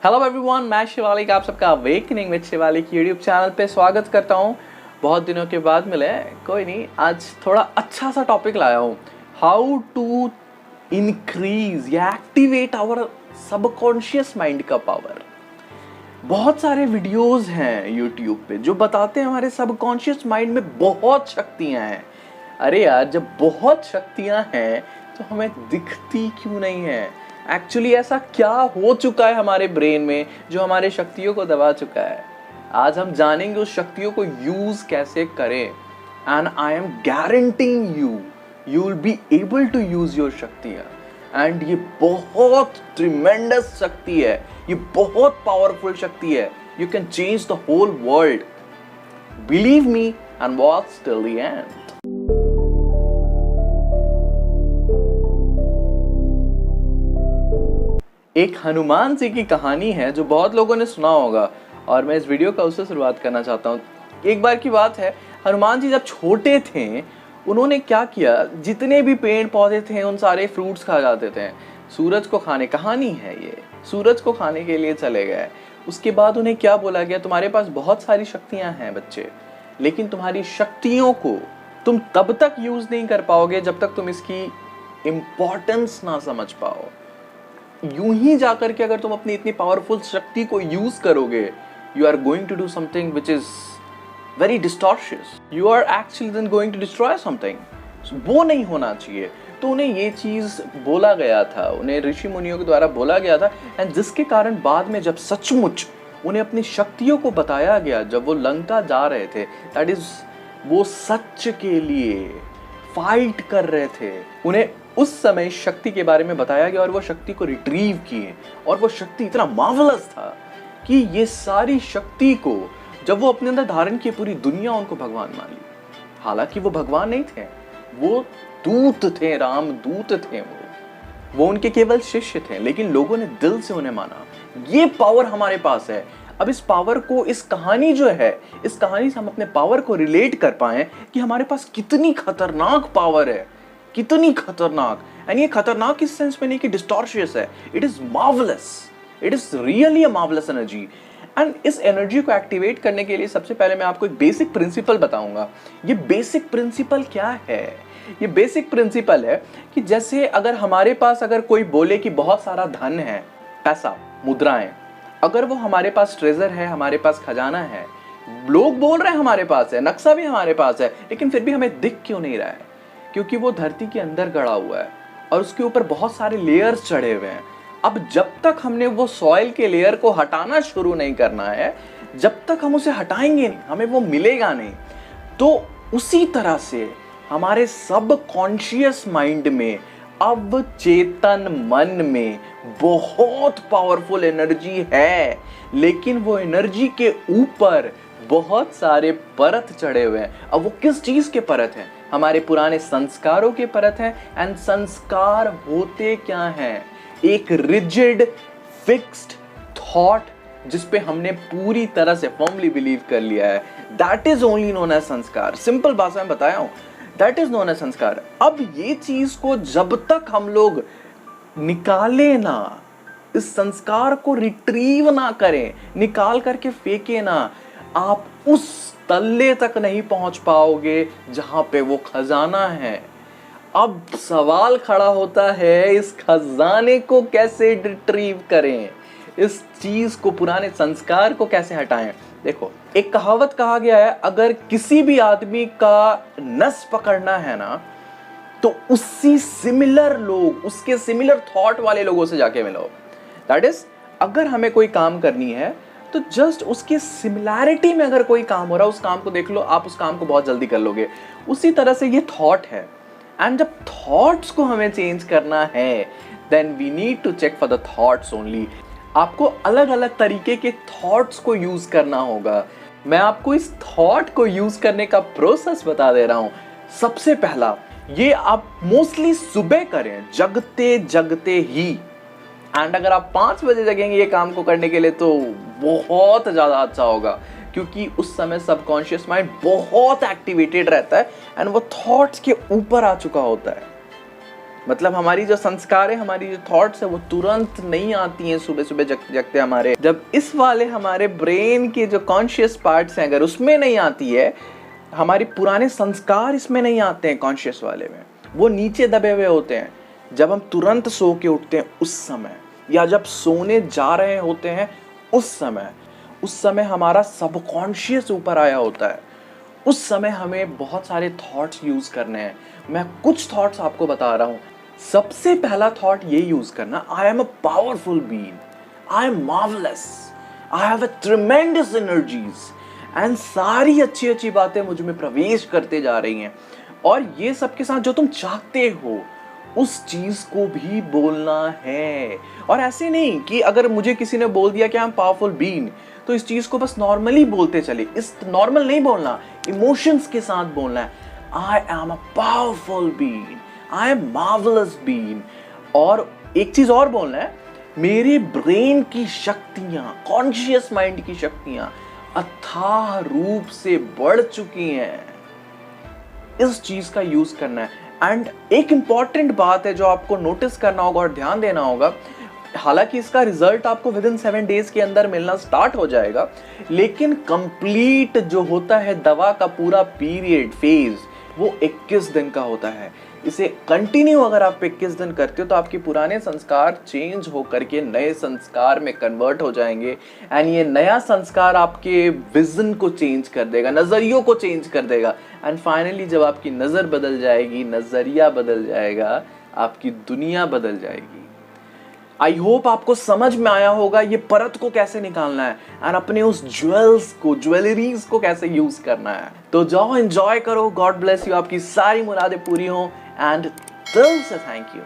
Hello everyone, मैं शिवालिक आप सबका awakening with Shivalik YouTube channel पे स्वागत करता हूँ। बहुत दिनों के बाद मिले, कोई नहीं, आज थोड़ा अच्छा सा टॉपिक लाया हूँ। हाउ टू इंक्रीज या एक्टिवेट आवर सबकॉन्शियस माइंड का पावर। बहुत सारे वीडियोस हैं यूट्यूब पे जो बताते हैं हमारे सबकॉन्शियस माइंड में बहुत शक्तियाँ हैं। अरे यार, जब बहुत शक्तियाँ हैं तो हमें दिखती क्यों नहीं है? एक्चुअली ऐसा क्या हो चुका है हमारे ब्रेन में जो हमारे शक्तियों को दबा चुका है? आज हम जानेंगे उस शक्तियों को यूज कैसे करें। And I am guaranteeing you will be able to use your शक्तियां। एंड ये बहुत ट्रिमेंडस शक्ति है, ये बहुत पावरफुल शक्ति है। You can change the whole world. Believe me and watch till the end. एक हनुमान जी की कहानी है जो बहुत लोगों ने सुना होगा और मैं इस वीडियो का उससे शुरुआत करना चाहता हूँ। एक बार की बात है, हनुमान जी जब छोटे थे उन्होंने क्या किया, जितने भी पेड़ पौधे थे उन सारे फ्रूट्स खा जाते थे। सूरज को खाने, कहानी है ये, सूरज को खाने के लिए चले गए। उसके बाद उन्हें क्या बोला गया, तुम्हारे पास बहुत सारी शक्तियां हैं बच्चे, लेकिन तुम्हारी शक्तियों को तुम तब तक यूज नहीं कर पाओगे जब तक तुम इसकी इंपॉर्टेंस ना समझ पाओ। यूं ही जाकर के अगर तुम अपनी इतनी पावरफुल शक्ति को यूज करोगे, you are going to do something which is very distortious. You are actually then going to destroy something. वो नहीं होना चाहिए। तो उन्हें ये चीज बोला गया था, उन्हें ऋषि मुनियों के द्वारा बोला गया था। एंड जिसके कारण बाद में जब सचमुच उन्हें अपनी शक्तियों को बताया गया, जब वो लंका जा रहे थे, दैट इज वो सच के लिए फाइट कर रहे थे, उन्हें उस समय शक्ति के बारे में बताया गया और वो शक्ति को रिट्रीव किए। और वो शक्ति इतना मार्वलस था कि ये सारी शक्ति को जब वो अपने अंदर धारण किए, पूरी दुनिया उनको भगवान मान ली। हालांकि वो भगवान नहीं थे, वो दूत थे, राम दूत थे। वो उनके केवल शिष्य थे, लेकिन लोगों ने दिल से उन्हें माना। ये पावर हमारे पास है। अब इस पावर को, इस कहानी जो है, इस कहानी से हम अपने पावर को रिलेट कर पाए कि हमारे पास कितनी खतरनाक पावर है, कितनी खतरनाक। एंड ये खतरनाक इस सेंस में नहीं कि डिस्टॉर्शियस है, it is marvellous, it is really a marvellous energy. And इस एनर्जी को एक्टिवेट करने के लिए सबसे पहले मैं आपको एक बेसिक प्रिंसिपल बताऊंगा। ये बेसिक प्रिंसिपल क्या है? ये बेसिक प्रिंसिपल है कि जैसे अगर हमारे पास अगर कोई बोले कि बहुत सारा धन है, पैसा, मुद्राएं, अगर वो हमारे पास ट्रेजर है, हमारे पास खजाना है, लोग बोल रहे हैं हमारे पास है, नक्शा भी हमारे पास है, लेकिन फिर भी हमें दिख क्यों नहीं रहा है? क्योंकि वो धरती के अंदर गड़ा हुआ है और उसके ऊपर बहुत सारे लेयर्स चढ़े हुए हैं। अब जब तक हमने वो सॉइल के लेयर को हटाना शुरू नहीं करना है, जब तक हम उसे हटाएंगे नहीं, हमें वो मिलेगा नहीं। तो उसी तरह से हमारे सब कॉन्शियस माइंड में, अब चेतन मन में बहुत पावरफुल एनर्जी है, लेकिन वो एनर्जी के ऊपर बहुत सारे परत चढ़े हुए हैं। अब वो किस चीज के परत हैं? हमारे पुराने संस्कारों के परत हैं। एंड संस्कार होते क्या हैं? एक रिजिड फिक्स्ड थॉट जिसपे हमने पूरी तरह से फर्मली बिलीव कर लिया है, that is only known as sanskar. Simple भाषा में बताया हूं, दैट इज नोन एज संस्कार। अब ये चीज को जब तक हम लोग निकाले ना, इस संस्कार को रिट्रीव ना करें, निकाल करके फेंके ना, आप उस तल्ले तक नहीं पहुंच पाओगे जहां पे वो खजाना है। अब सवाल खड़ा होता है, इस खजाने को कैसे रिट्रीव करें, इस चीज को, पुराने संस्कार को कैसे हटाएं? देखो, एक कहावत कहा गया है, अगर किसी भी आदमी का नस पकड़ना है ना, तो उसी सिमिलर लोग, उसके सिमिलर थॉट वाले लोगों से जाके मिलो। दैट इज, अगर हमें कोई काम करनी है तो जस्ट उसके सिमिलैरिटी में अगर कोई काम हो रहा है, उस काम को देख लो, आप उस काम को बहुत जल्दी कर लोगे। उसी तरह से ये थॉट है। एंड जब थॉट्स को हमें चेंज करना है, then we need to check for the thoughts only. आपको अलग अलग तरीके के थॉट्स को यूज करना होगा। मैं आपको इस थॉट को यूज करने का प्रोसेस बता दे रहा हूं। सबसे पहला, ये आप मोस्टली सुबह करें, जगते जगते ही। एंड अगर आप 5 बजे जगेंगे ये काम को करने के लिए तो बहुत ज़्यादा अच्छा होगा, क्योंकि उस समय सबकॉन्शियस माइंड बहुत एक्टिवेटेड रहता है एंड वो थॉट्स के ऊपर आ चुका होता है। मतलब हमारी जो संस्कार है, हमारी जो थॉट्स है वो तुरंत नहीं आती हैं सुबह सुबह जगते जगते हमारे। जब इस वाले हमारे ब्रेन के जो कॉन्शियस पार्ट्स हैं अगर उसमें नहीं आती है, हमारे पुराने संस्कार इसमें नहीं आते हैं कॉन्शियस वाले में, वो नीचे दबे हुए होते हैं। जब हम तुरंत सो के उठते हैं उस समय, या जब सोने जा रहे होते हैं उस समय हमारा सबकॉन्शियस ऊपर आया होता है। उस समय हमें बहुत सारे थॉट्स यूज करने हैं। मैं कुछ थॉट्स आपको बता रहा हूं। सबसे पहला थॉट ये यूज करना, I am a powerful being, I am marvellous, I have a ट्रेमेंडस energies, and सारी अच्छी अच्छी बातें मुझ में प्रवेश करते जा रही हैं। और ये सबके साथ जो तुम चाहते हो उस चीज को भी बोलना है। और ऐसे नहीं कि अगर मुझे किसी ने बोल दिया कि आई एम पावरफुल बीइंग तो इस चीज को बस नॉर्मली बोलते चले। इस नॉर्मल नहीं बोलना, इमोशंस के साथ बोलना है। I am a powerful being, I am marvellous being. और एक चीज और बोलना है, मेरे ब्रेन की शक्तियां, कॉन्शियस माइंड की शक्तियां अथाह रूप से बढ़ चुकी हैं। इस चीज का यूज करना है। एंड एक इंपॉर्टेंट बात है जो आपको नोटिस करना होगा और ध्यान देना होगा, हालांकि इसका रिजल्ट आपको विद इन 7 डेज के अंदर मिलना स्टार्ट हो जाएगा, लेकिन कंप्लीट जो होता है दवा का पूरा पीरियड फेज वो 21 दिन का होता है। इसे कंटिन्यू अगर आप 21 दिन करते हो तो आपके पुराने संस्कार चेंज होकर के नए संस्कार में कन्वर्ट हो जाएंगे। एंड ये नया संस्कार आपके विजन को चेंज कर देगा, नजरियों को चेंज कर देगा। एंड फाइनली जब आपकी नजर बदल जाएगी, नजरिया बदल जाएगा, आपकी दुनिया बदल जाएगी। आई होप आपको समझ में आया होगा ये परत को कैसे निकालना है एंड अपने उस ज्वेल्स को, ज्वेलरीज को कैसे यूज करना है। तो जाओ एंजॉय करो। गॉड ब्लेस यू, आपकी सारी मुरादें पूरी हो एंड दिल से थैंक यू।